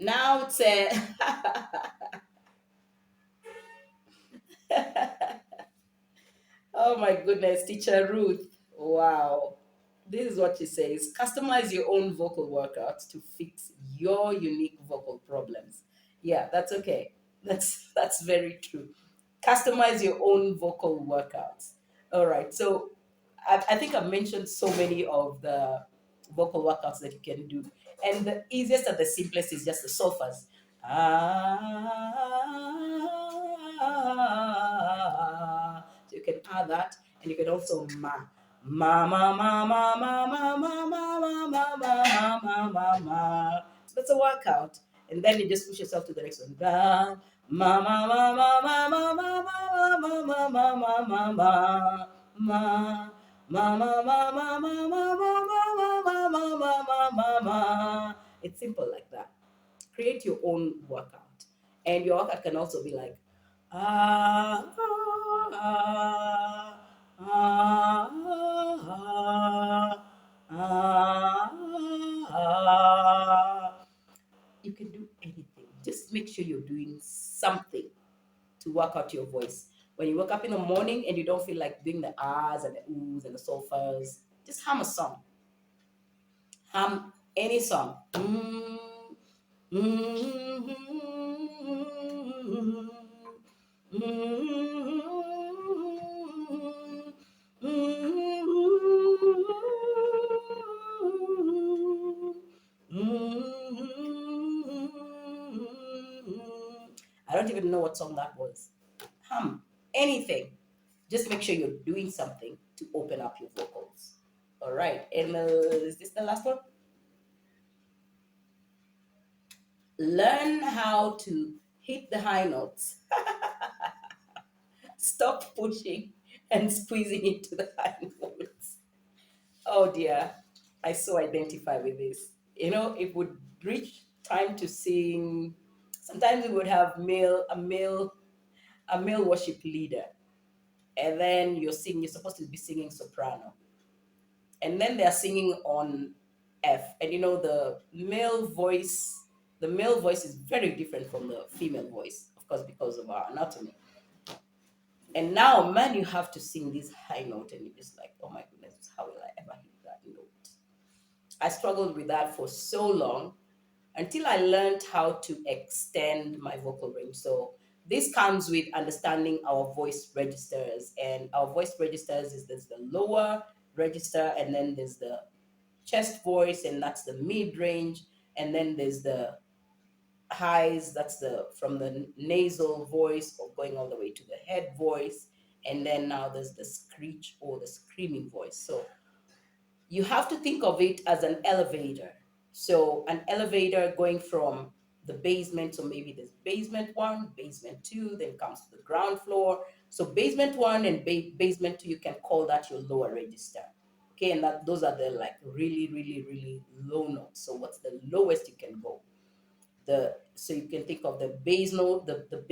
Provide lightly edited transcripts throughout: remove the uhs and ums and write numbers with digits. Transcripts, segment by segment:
Now it's a oh my goodness, Teacher Ruth. Wow. This is what she says. Customize your own vocal workouts to fix your unique vocal problems. Yeah, that's okay. That's very true. Customize your own vocal workouts. All right. So I think I've mentioned so many of the vocal workouts that you can do. And the easiest and the simplest is just the solfas. Ah, so you can add that, and you can also ma ma ma ma ma ma ma ma ma ma ma ma ma ma. So that's a workout, and then you just push yourself to the next one. Da, ma ma ma ma ma ma ma ma ma ma ma ma ma ma ma. Ma ma ma ma ma ma ma ma ma ma ma ma ma ma. It's simple like that. Create your own workout, and your workout can also be like ah ah ah ah ah ah. You can do anything. Just make sure you're doing something to work out your voice. When you wake up in the morning and you don't feel like doing the ahs and the oohs and the sulfurs, just hum a song. Hum any song. I don't even know what song that was. Hum anything. Just make sure you're doing something to open up your vocals. All right. And is this the last one? Learn how to hit the high notes. Stop pushing and squeezing into the high notes. Oh dear, I so identify with this. It would reach time to sing. Sometimes we would have a male worship leader, and then you're supposed to be singing soprano, and then they're singing on F, and the male voice is very different from the female voice, of course, because of our anatomy. And now, man, you have to sing this high note, and you're just like, oh my goodness, how will I ever hit that note? I struggled with that for so long until I learned how to extend my vocal range. So this comes with understanding our voice registers, and our voice registers is there's the lower register, and then there's the chest voice, and that's the mid range, and then there's the highs, that's the from the nasal voice or going all the way to the head voice, and then now there's the screech or the screaming voice. So you have to think of it as an elevator. So an elevator going from the basement, so maybe there's basement one, basement two, then comes to the ground floor. So basement one and basement two, you can call that your lower register. Okay, and that those are the like really, really, really low notes. So what's the lowest you can go? So you can think of the base note, the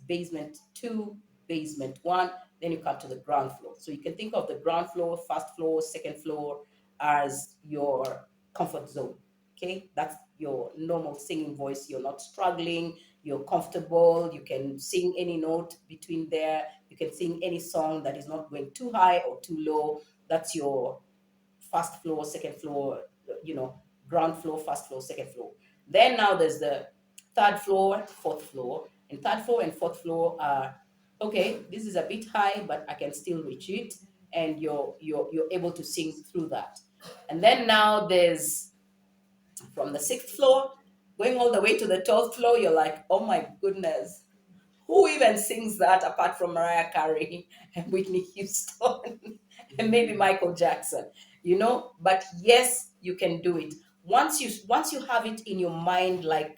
basement two, basement one, then you come to the ground floor. So you can think of the ground floor, first floor, second floor as your comfort zone. Okay, that's your normal singing voice. You're not struggling, you're comfortable, you can sing any note between there, you can sing any song that is not going too high or too low. That's your first floor, second floor, you know, ground floor, first floor, second floor. Then now there's the third floor, fourth floor, and third floor and fourth floor are okay. This is a bit high, but I can still reach it, and you're able to sing through that. And then now there's from the sixth floor going all the way to the 12th floor. You're like, oh my goodness, who even sings that apart from Mariah Carey and Whitney Houston and maybe Michael Jackson, But yes, you can do it. Once you have it in your mind, like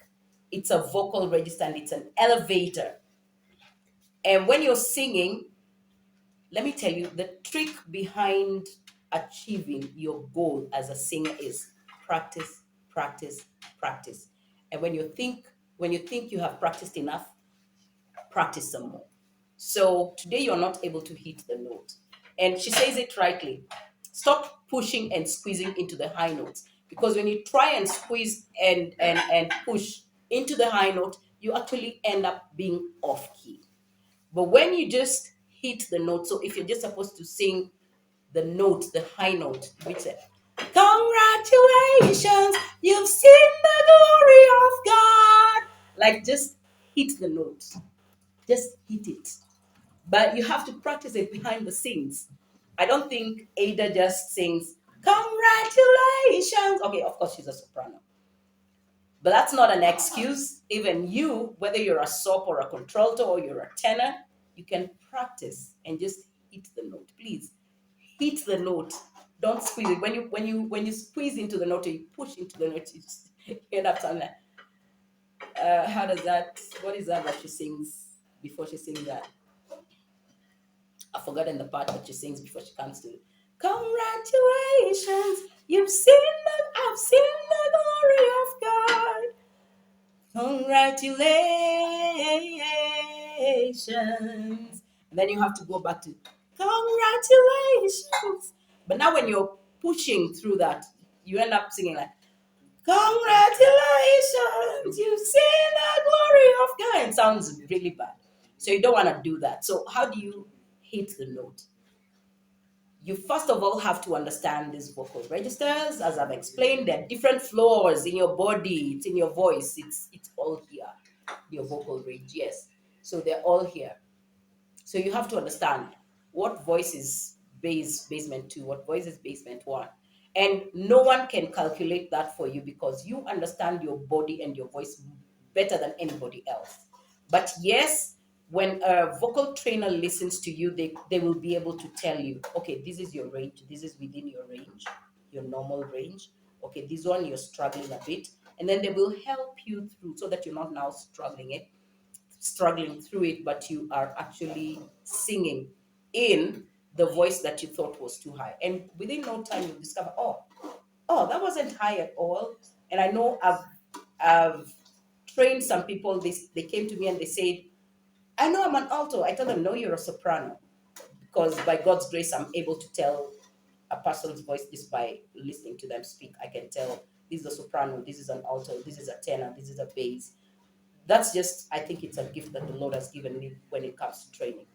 it's a vocal register and it's an elevator. And when you're singing, let me tell you, the trick behind achieving your goal as a singer is practice, practice, practice. And when you think you have practiced enough, practice some more. So today you're not able to hit the note. And she says it rightly. Stop pushing and squeezing into the high notes. Because when you try and squeeze and push into the high note, you actually end up being off key. But when you just hit the note, so if you're just supposed to sing the note, the high note, which said, congratulations, you've seen the glory of God. Like just hit the note. Just hit it. But you have to practice it behind the scenes. I don't think Ada just sings, congratulations. Okay, of course she's a soprano. But that's not an excuse. Even you, whether you're a sop or a contralto or you're a tenor, you can practice and just hit the note. Please hit the note. Don't squeeze it. When you squeeze into the note or you push into the note, you just end up sounding like, how does that? What is that she sings before she sings that? I've forgotten the part that she sings before she comes to congratulations, I've seen the glory of God. Congratulations. And then you have to go back to congratulations. But now when you're pushing through that, you end up singing like, congratulations, you've seen the glory of God. It sounds really bad. So you don't want to do that. So how do you hit the note? You first of all have to understand these vocal registers. As I've explained, there are different floors in your body. It's in your voice. It's all here. Your vocal range, yes. So they're all here. So you have to understand what voice is basement 2, what voice is basement 1. And no one can calculate that for you because you understand your body and your voice better than anybody else. But yes, when a vocal trainer listens to you, they will be able to tell you, okay, this is your range, this is within your range, your normal range. Okay, this one you're struggling a bit. And then they will help you through so that you're not now struggling through it, but you are actually singing in the voice that you thought was too high. And within no time, you'll discover, oh, that wasn't high at all. And I know I've trained some people. They came to me and they said, I know I'm an alto. I tell them, no, you're a soprano. Because by God's grace, I'm able to tell a person's voice just by listening to them speak. I can tell this is a soprano, this is an alto, this is a tenor, this is a bass. That's just, I think it's a gift that the Lord has given me when it comes to training.